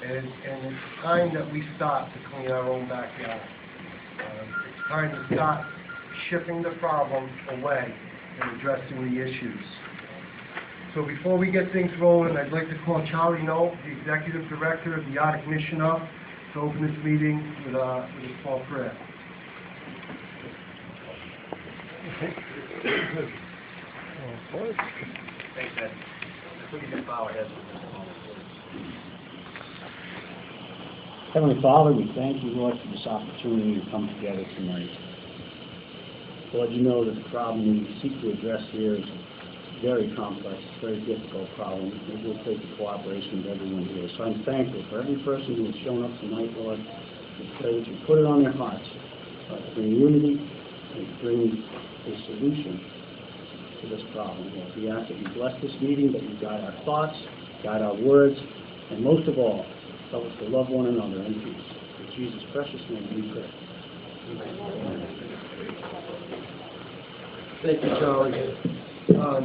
And it's time that we start to clean our own backyard. It's time to start shifting the problem away and addressing the issues. So before we get things rolling, I'd like to call Charlie Knoll, the Executive Director of the Audit Commission, up to open this meeting with a small prayer. Thanks, Ed. If we can just bow our heads. Heavenly Father, we thank you, Lord, for this opportunity to come together tonight. Lord, you know that the problem we seek to address here is very complex, very difficult problem. It will take the cooperation of everyone here. So I'm thankful for every person who has shown up tonight, Lord. We pray that you put it on their hearts to bring unity and to bring a solution to this problem, Lord. We ask that you bless this meeting, that you guide our thoughts, guide our words, and most of all, help us to love one another in peace. In Jesus' precious name we pray. Amen. Thank you, Charlie.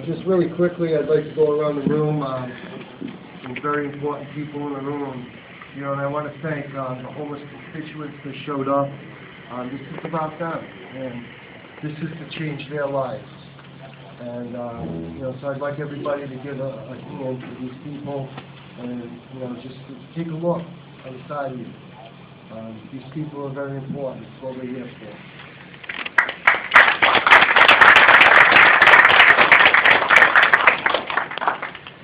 Just really quickly, I'd like to go around the room. Some very important people in the room. You know, and I want to thank the homeless constituents that showed up. This is about them, and this is to change their lives. And you know, so I'd like everybody to give a hand to these people, and you know, just take a look on the side of you. These people are very important. That's what we're here for.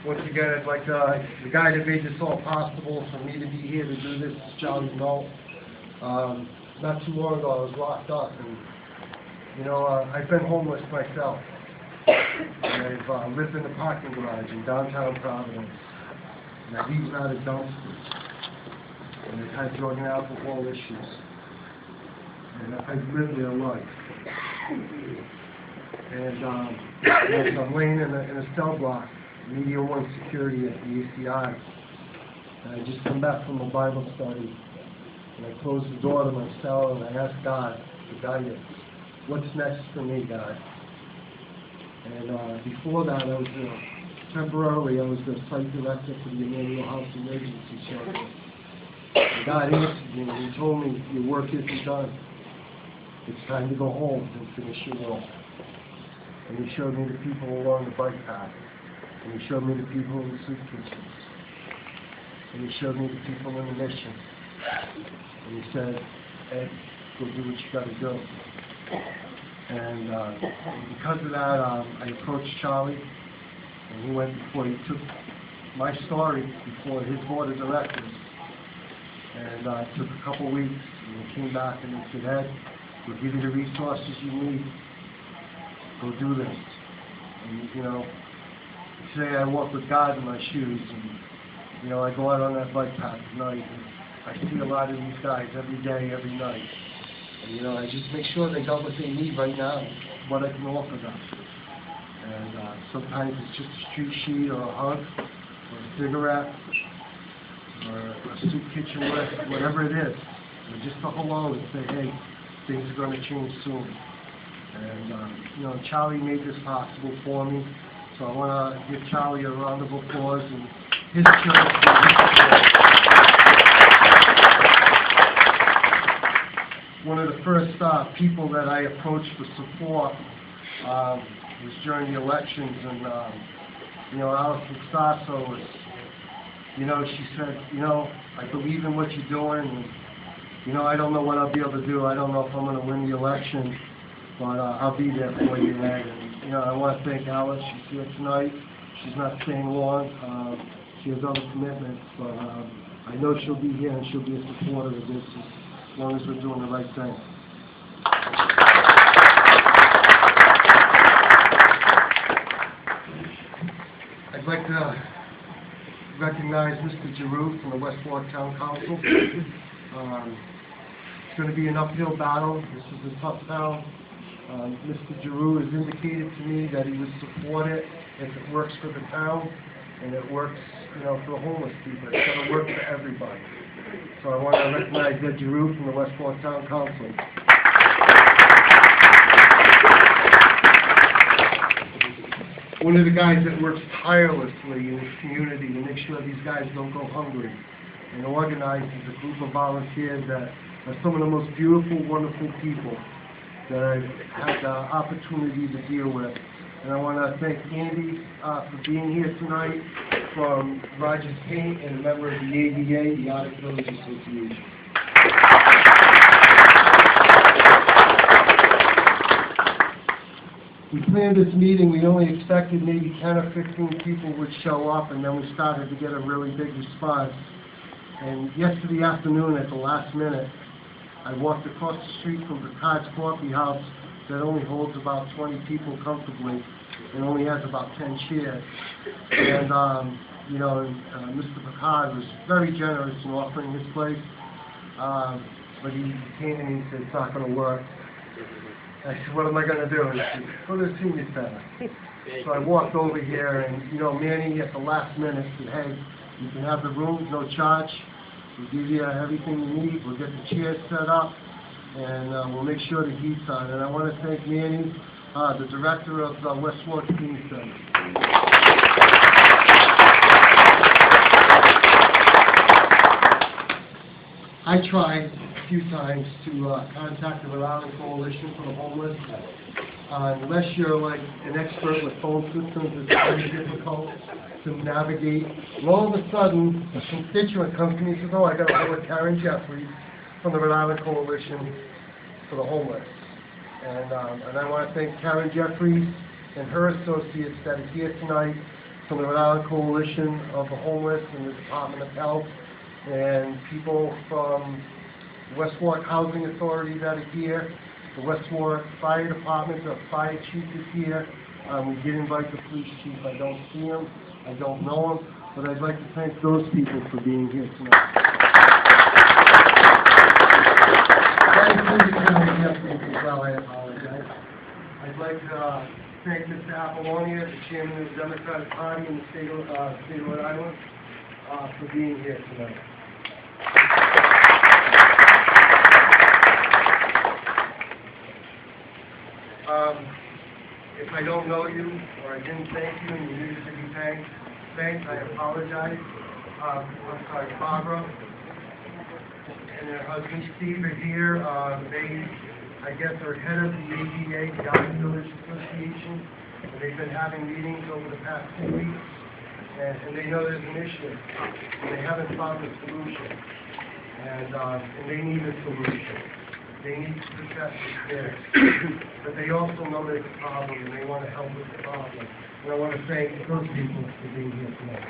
Once again, I'd like the guy that made this all possible for me to be here to do this is Charlie Knoll. Not too long ago, I was locked up, and you know, I've been homeless myself. And I've lived in a parking garage in downtown Providence, and I've eaten out of dumpsters, and I've had drug and alcohol issues, and I've lived their life. And so I'm laying in a cell block, Medium 1 security at the ACI, and I just come back from a Bible study, and I close the door to my cell, and I ask God for guidance. What's next for me, God? And before that, I was temporarily, I was the site director for the Emmanuel House Emergency Shelter. And God answered me, and He told me, your work isn't done. It's time to go home and finish your work. And He showed me the people along the bike path. And He showed me the people in the soup kitchens. And He showed me the people in the mission. And He said, Ed, go do what you got to do. And because of that, I approached Charlie, and he went before, he took my story before his board of directors. And it took a couple weeks, and he came back and he said, Ed, we'll give you the resources you need. Go do this. And, you know, today I walk with God in my shoes, and, you know, I go out on that bike path at night, and I see a lot of these guys every day, every night. And, you know, I just make sure they got what they need right now, what I can offer them. And sometimes it's just a street sheet or a hug or a cigarette or a soup kitchen list, whatever it is. And just to hello and say, hey, things are going to change soon. And, you know, Charlie made this possible for me. So I want to give Charlie a round of applause and his church. One of the first people that I approached for support was during the elections, and you know, Alison Sasso was, you know, she said, you know, I believe in what you're doing, and you know, I don't know what I'll be able to do. I don't know if I'm going to win the election, but I'll be there for you, man. And you know, I want to thank Alice. She's here tonight. She's not staying long. She has other commitments, but I know she'll be here and she'll be a supporter of this. As long as we're doing the right thing. I'd like to recognize Mr. Giroux from the West Warwick Town Council. It's going to be an uphill battle. This is a tough town. Mr. Giroux has indicated to me that he would support it if it works for the town and it works, you know, for the homeless people. It's going to work for everybody. So I want to recognize Ed Giroux from the West Warwick Town Council. One of the guys that works tirelessly in his community to make sure these guys don't go hungry and organizes a group of volunteers that are some of the most beautiful, wonderful people that I've had the opportunity to deal with. And I want to thank Andy for being here tonight, from Rogers Paint, and a member of the ADA, the Arctic Village Association. We planned this meeting, we only expected maybe 10 or 15 people would show up, and then we started to get a really big response. And yesterday afternoon, at the last minute, I walked across the street from Picard's Coffee House that only holds about 20 people comfortably and only has about 10 chairs. And, Mr. Picard was very generous in offering his place, but he came and he said, it's not going to work. I said, what am I going to do? He said, go to the senior center. So I walked over here, and, Manny at the last minute said, hey, you can have the rooms, no charge. We'll give you everything you need. We'll get the chairs set up, and we'll make sure the heat's on. And I want to thank Manny, the director of the West Warwick Teen Center. I tried a few times to contact the Pleiadian Coalition for the Homeless. Unless you're like an expert with phone systems, it's very difficult to navigate. And all of a sudden, a constituent comes to me and says, oh, I got a hold of Karen Jeffries from the Pleiadian Coalition for the Homeless. And I want to thank Karen Jeffries and her associates that are here tonight from the Pleiadian Coalition of the Homeless and the Department of Health, and people from the West Warwick Housing Authority that are here, the West Warwick Fire Department, the fire chief is here. We did invite the police chief. I don't see him, I don't know him, but I'd like to thank those people for being here tonight. That includes Karen Jeffries as well, I apologize. I'd like to thank Mr. Apollonia, the chairman of the Democratic Party in the state of Rhode Island, for being here tonight. If I don't know you, or I didn't thank you, and you needed to be thanked, I apologize. I'm sorry, Barbara and her husband Steve are here. They, I guess, are head of the ADA, the Arctic Village Association, and they've been having meetings over the past 2 weeks, and they know there's an issue, and they haven't found a solution, and they need a solution. They need to protect the kids, but they also know there's a problem, and they want to help with the problem. And I want to thank those people for being here tonight.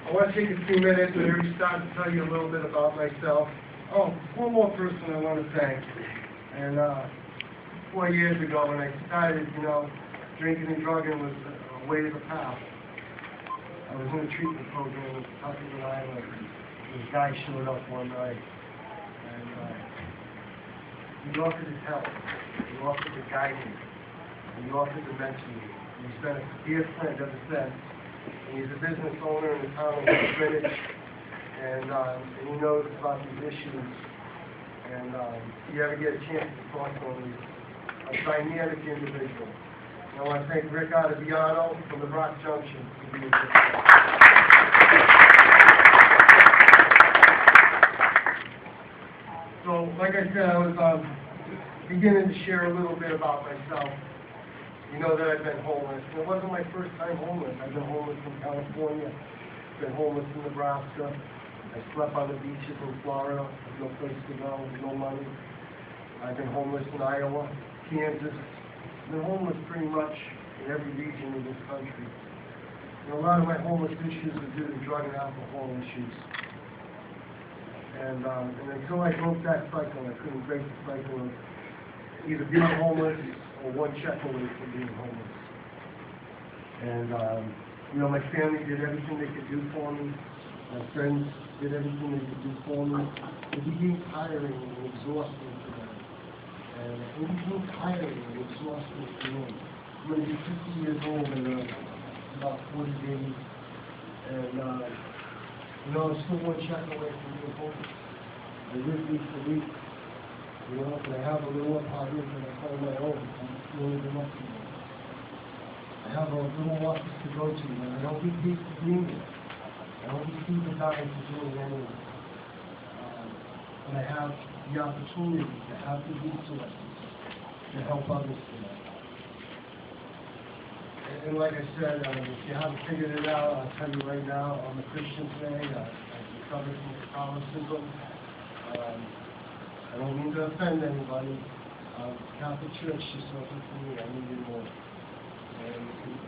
I want to take a few minutes and maybe start to tell you a little bit about myself. Oh, one more person I want to thank. And 4 years ago when I started, drinking and drugging was a way to the path. I was in a treatment program in Pawtuxet Valley Homeless Coalition. This guy showed up one night, and he offered his help, he offered the guidance, and he offered to mentor me. And he's been a dear friend ever since. And he's a business owner in the town of West Warwick, and he knows about these issues. And if you ever get a chance to talk to him, he's a dynamic individual. I want to thank Rick Artiviano from the Rock Junction for being here. So, like I said, I was beginning to share a little bit about myself. You know that I've been homeless. And it wasn't my first time homeless. I've been homeless in California. I've been homeless in Nebraska. I slept on the beaches in Florida. There's no place to go, no money. I've been homeless in Iowa, Kansas. I've been homeless pretty much in every region in this country. And a lot of my homeless issues are due to drug and alcohol issues. And until I broke that cycle, I couldn't break the cycle of either being homeless or one check away from being homeless. And, my family did everything they could do for me. My friends did everything they could do for me. It became tiring and exhausting for them. And it became tiring and exhausting for me. I'm going to be 50 years old in about 40 days. And, I'm still one check away from being homeless. I live week to week. And I have a little apartment that I call my own. I'm feeling enough to me. I have a little office to go to, and I don't get paid for doing it. I don't receive a dime for doing it anyway. And I have the opportunity to have the resources to help others today. And like I said, if you haven't figured it out, I'll tell you right now, I'm a Christian today. I recovered from Catholicism. I don't mean to offend anybody. Catholic Church just wasn't for me. I needed more. And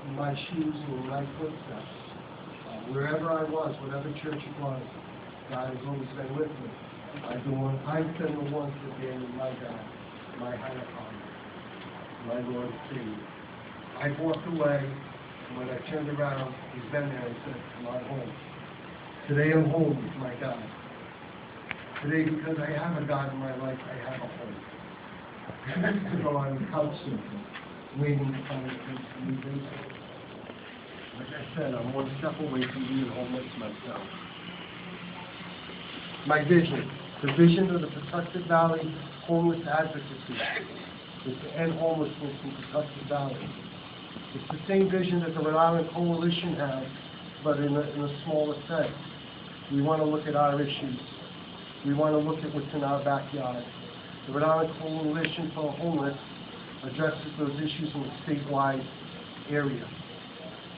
in my shoes and in my footsteps, wherever I was, whatever church it was, God has always been with me. I've been the one that gave me my God, my higher power, my Lord and Savior. I walked away, and when I turned around, he's been there and said, "Come on home." Today I'm home with my God. Today, because I have a God in my life, I have a home. I used to go on couch surfing, waiting to find a place to move into. Like I said, I'm one step away from being homeless myself. My vision, the vision of the Pawtuxet Valley Homeless Advocacy, is to end homelessness in Pawtuxet Valley. It's the same vision that the Rhode Island Coalition has, but in a smaller sense. We want to look at our issues. We want to look at what's in our backyard. The Rhode Island Coalition for the Homeless addresses those issues in a statewide area.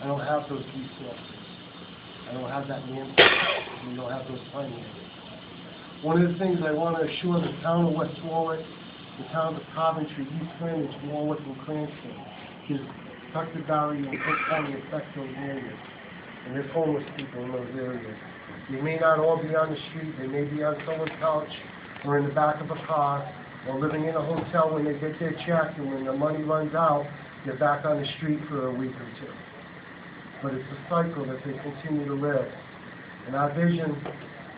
I don't have those resources. I don't have that manpower. We don't have those finances. One of the things I want to assure the town of West Warwick, the towns of Coventry, East Greenwich, Warwick, and Cranston, is Pawtuxet Valley and Cook County affect those areas. And there's homeless people in those areas. They may not all be on the street. They may be on someone's couch or in the back of a car or living in a hotel when they get their check, and when the money runs out, they're back on the street for a week or two. But it's a cycle that they continue to live. And our vision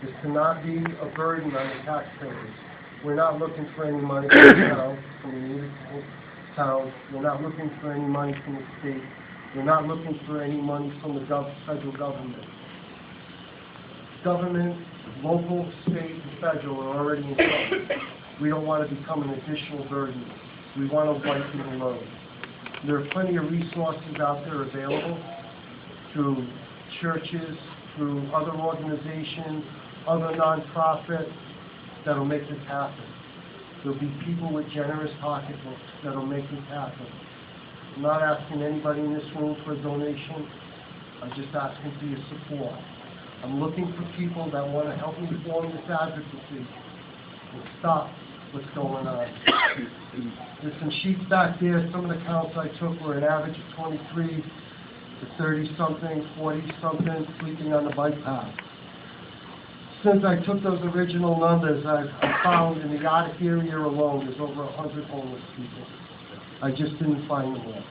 is to not be a burden on the taxpayers. We're not looking for any money from the town, from the municipal town. We're not looking for any money from the state. We're not looking for any money from the federal government. Government, local, state, and federal are already in trouble. We don't want to become an additional burden. We want to wipe them alone. There are plenty of resources out there available through churches, through other organizations, other nonprofits that'll make this happen. There'll be people with generous pocketbooks that'll make this happen. I'm not asking anybody in this room for a donation. I'm just asking for your support. I'm looking for people that want to help me form this advocacy and stop what's going on. There's some sheets back there. Some of the counts I took were an average of 23 to 30-something, 40-something, sleeping on the bike path. Since I took those original numbers, I've found in the Arctic area alone, there's over 100 homeless people. I just didn't find them all.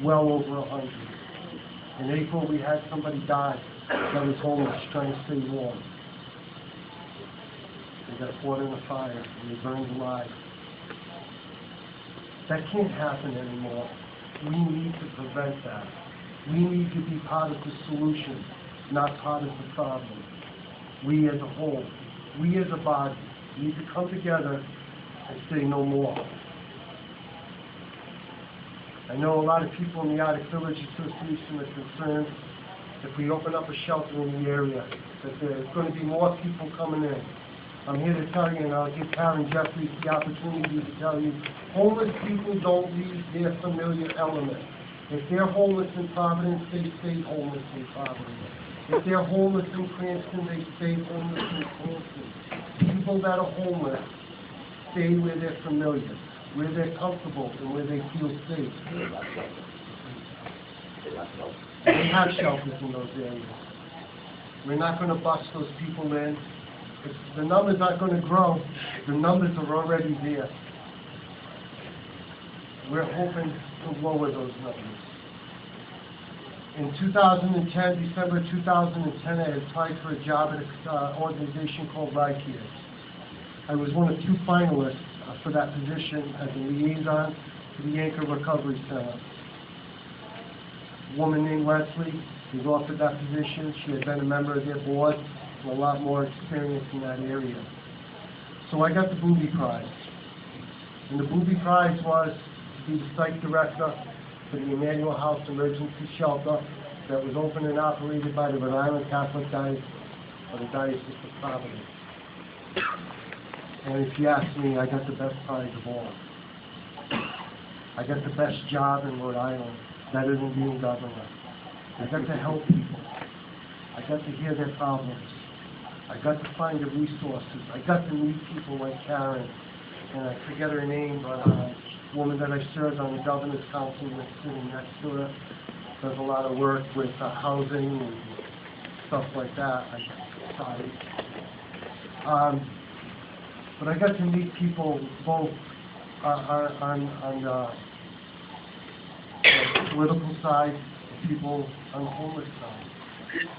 Well over 100. In April, we had somebody die that was homeless, trying to stay warm. They got caught in a fire, and they burned alive. That can't happen anymore. We need to prevent that. We need to be part of the solution, not part of the problem. We as a whole, we as a body, need to come together and say no more. I know a lot of people in the Arctic Village Association are concerned if we open up a shelter in the area, that there's going to be more people coming in. I'm here to tell you, and I'll give Karen Jeffries the opportunity to tell you, homeless people don't leave their familiar element. If they're homeless in Providence, they stay homeless in Providence. If they're homeless in Cranston, they stay homeless in Cranston. People that are homeless stay where they're familiar, where they're comfortable, and where they feel safe. They have shelters in those areas. We're not going to bust those people in. If the numbers aren't going to grow, the numbers are already there. We're hoping to lower those numbers. In 2010, December 2010, I had applied for a job at an organization called RICARE. I was one of two finalists for that position as a liaison to the Anchor Recovery Center. A woman named Leslie was offered that position. She had been a member of their board and a lot more experience in that area. So I got the booby prize. And the booby prize was to be the site director for the Emmanuel House Emergency Shelter that was opened and operated by the Rhode Island Catholic Diocese of the Diocese of Providence. And if you ask me, I got the best prize of all. I got the best job in Rhode Island, better than being governor. I got to help people. I got to hear their problems. I got to find the resources. I got to meet people like Karen, and I forget her name, but a woman that I served on the Governor's Council that's sitting next to her, does a lot of work with housing and stuff like that. But I got to meet people both on the political side and people on the homeless side.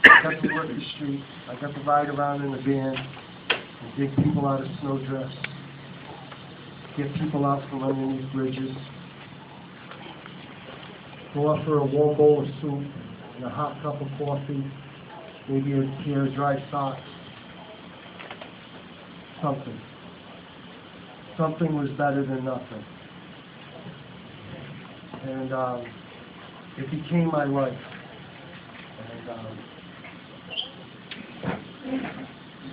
I got to work the streets. I got to ride around in the van and dig people out of snowdrifts, get people out from underneath bridges, go up for a warm bowl of soup and a hot cup of coffee, maybe a pair of dry socks, something. Something was better than nothing. And it became my life. And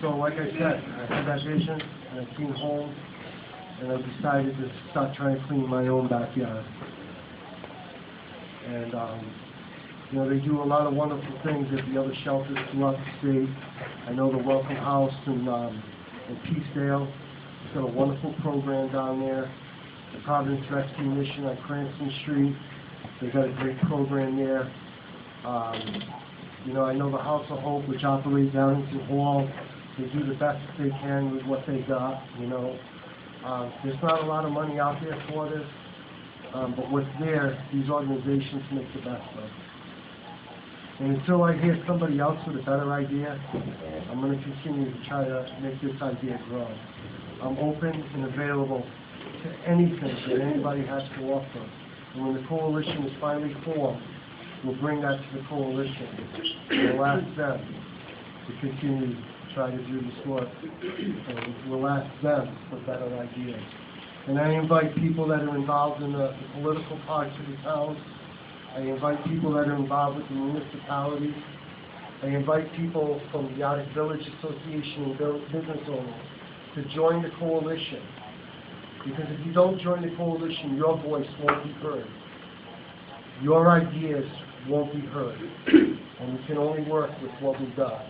so like I said, I had that vision, and I came home, and I decided to start trying to clean my own backyard. And, you know, they do a lot of wonderful things at the other shelters throughout the state. I know the Welcome House in Peacedale. It's got a wonderful program down there. The Providence Rescue Mission on Cranston Street, they've got a great program there. You know, I know the House of Hope, which operates Arlington Hall, they do the best they can with what they got, you know. There's not a lot of money out there for this, but what's there, these organizations make the best of. And until I hear somebody else with a better idea, I'm going to continue to try to make this idea grow. I'm open and available to anything that anybody has to offer. And when the coalition is finally formed, we'll bring that to the coalition. And we'll ask them to continue to try to do this work. And we'll ask them for better ideas. And I invite people that are involved in the political parts of the town. I invite people that are involved with the municipalities. I invite people from the Arctic Village Association and business owners to join the coalition. Because if you don't join the coalition, your voice won't be heard. Your ideas won't be heard. And we can only work with what we've got.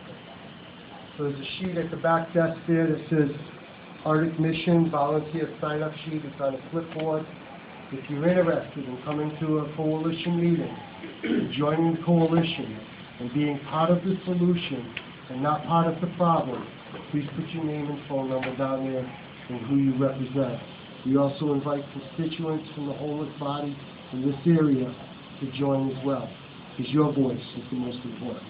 So there's a sheet at the back desk there that says Arctic Mission Volunteer Sign-Up Sheet. It's on a clipboard. If you're interested in coming to a coalition meeting, and joining the coalition, and being part of the solution, and not part of the problem, please put your name and phone number down there and who you represent. We also invite constituents from the homeless body in this area to join as well, because your voice is the most important.